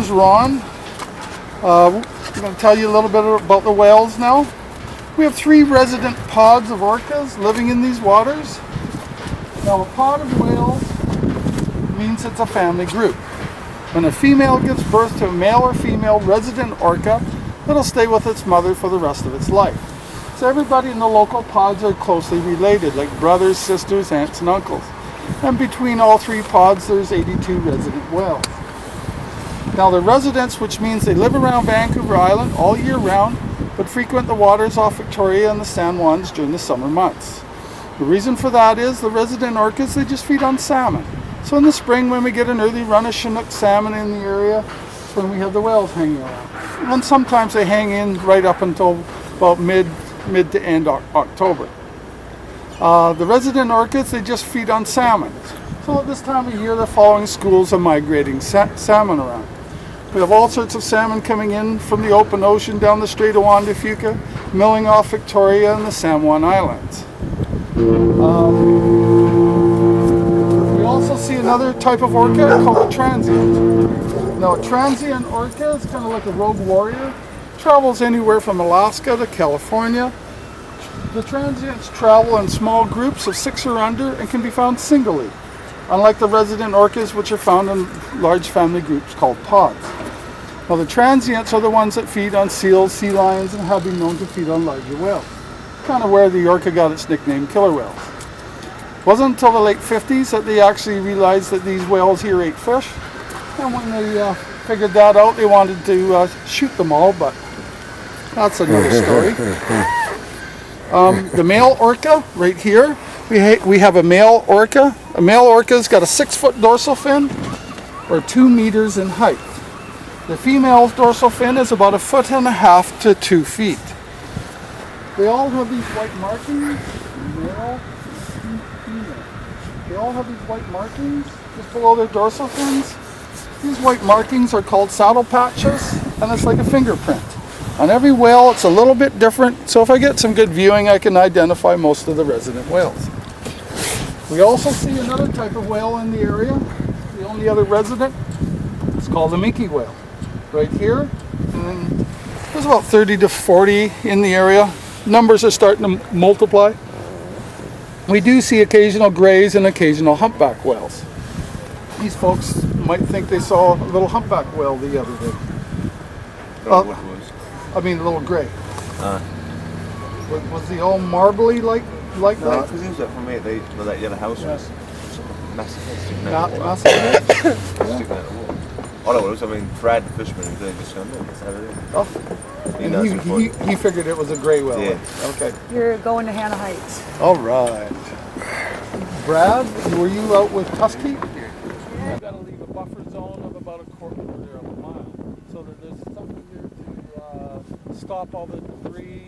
Ron. I'm going to tell you a little bit about the whales now. We have 3 resident pods of orcas living in these waters. Now a pod of whales means it's a family group. When a female gives birth to a male or female resident orca, it'll stay with its mother for the rest of its life. So everybody in the local pods are closely related, like brothers, sisters, aunts, and uncles. And between all 3 pods, there's 82 resident whales. Now they're residents, which means they live around Vancouver Island all year round, but frequent the waters off Victoria and the San Juans during the summer months. The reason for that is the resident orcas, they just feed on salmon. So in the spring, when we get an early run of Chinook salmon in the area, then we have the whales hanging around. And sometimes they hang in right up until about mid to end October. The resident orcas, they just feed on salmon. So at this time of year, they're following schools of migrating salmon around. We have all sorts of salmon coming in from the open ocean down the Strait of Juan de Fuca, milling off Victoria and the San Juan Islands. We also see another type of orca called a transient. Now a transient orca is kind of like a rogue warrior. Travels anywhere from Alaska to California. The transients travel in small groups of 6 or under and can be found singly, unlike the resident orcas, which are found in large family groups called pods. Well, the transients are the ones that feed on seals, sea lions, and have been known to feed on larger whales. Kind of where the orca got its nickname killer whales. It wasn't until the late 50s that they actually realized that these whales here ate fish. And when they figured that out, they wanted to shoot them all, but that's another story. The male orca, right here, we have a male orca. A male orca's got a 6-foot dorsal fin, or 2 meters in height. The female's dorsal fin is about 1.5 feet to 2 feet. They all have these white markings, male and female. They all have these white markings just below their dorsal fins. These white markings are called saddle patches, and it's like a fingerprint. On every whale, it's a little bit different, so if I get some good viewing, I can identify most of the resident whales. We also see another type of whale in the area, the only other resident. It's called the minke whale. Right here, and there's about 30 to 40 in the area. Numbers are starting to multiply. We do see occasional grays and occasional humpback whales. These folks might think they saw a little humpback whale the other day. I mean, a little gray. Was the all marbly like that? No, because it was like for me, that yellow house was massive. Sticking out of the water. Oh no, it was, I mean, Fred, the fisherman, was doing this kind of He figured it was a gray whale. Yeah. Okay. You're going to Hannah Heights. All right. Brad, were you out with Tusky? Yeah. We've got to leave a buffer zone of about 1/4 of a mile, so that there's something here to stop all the debris.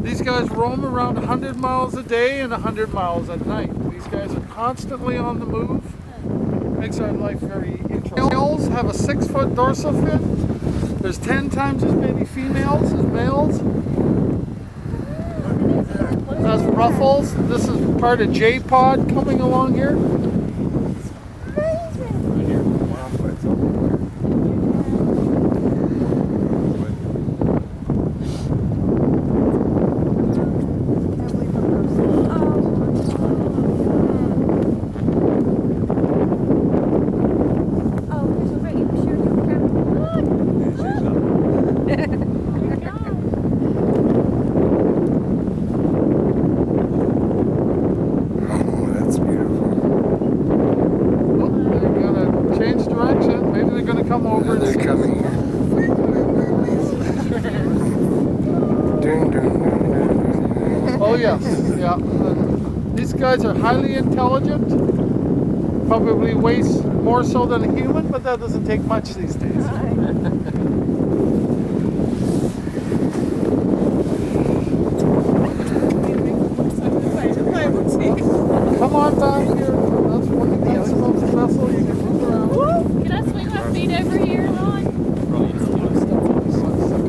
These guys roam around 100 miles a day and 100 miles at night. These guys are constantly on the move. Makes our life very interesting. Males have a 6-foot dorsal fin. There's 10 times as many females as males. That's ruffles. This is part of J pod coming along here. Oh yes, yeah. These guys are highly intelligent, probably waste more so than a human, but that doesn't take much these days. Come on back here. That's one of the nice about the vessel. You can move around. Can I swing my feet over here, Ron?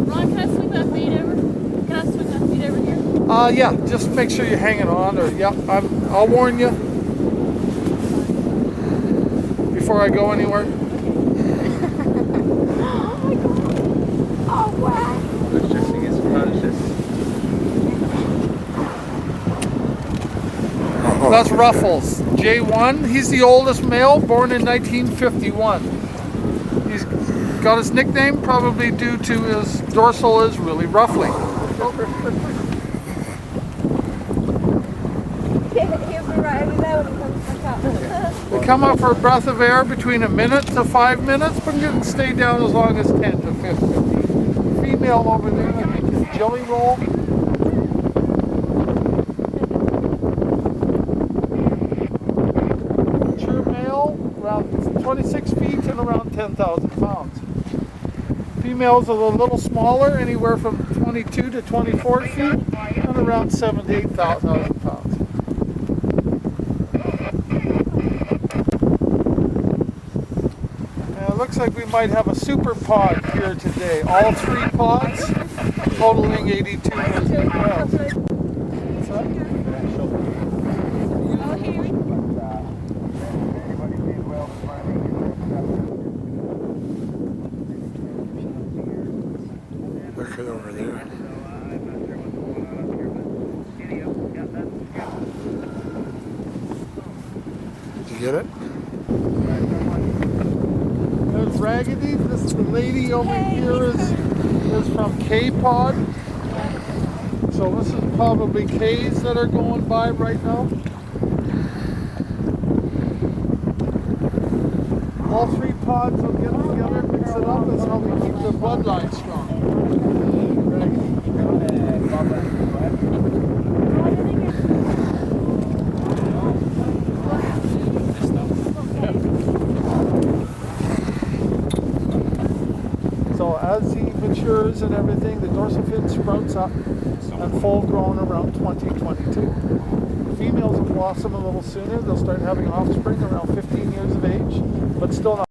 Ron, can I swing my feet over? Can I swing my feet over here? Yeah, just make sure you're hanging on, or yeah, I'll warn you before I go anywhere. Oh, wow. That's Ruffles, J1. He's the oldest male, born in 1951. He's got his nickname probably due to his dorsal is really roughly. They come up for a breath of air between a minute to 5 minutes, but you can stay down as long as 10 to 15. Female over there, I think, is Jelly Roll. Mature male, around 26 feet and around 10,000 pounds. Females are a little smaller, anywhere from 22 to 24 feet, and around 7,000 to 8,000 pounds. Looks like we might have a super pod here today. All 3 pods, totaling 82 resident whales. Look at over there. Did you get it? There's Raggedy. This is the lady over here is from K pod. So this is probably K's that are going by right now. All 3 pods will get together, mix it up. That's how we keep the bloodline strong. So as he matures and everything, the dorsal fin sprouts up and full grown around 2022. Females will blossom a little sooner. They'll start having offspring around 15 years of age, but still not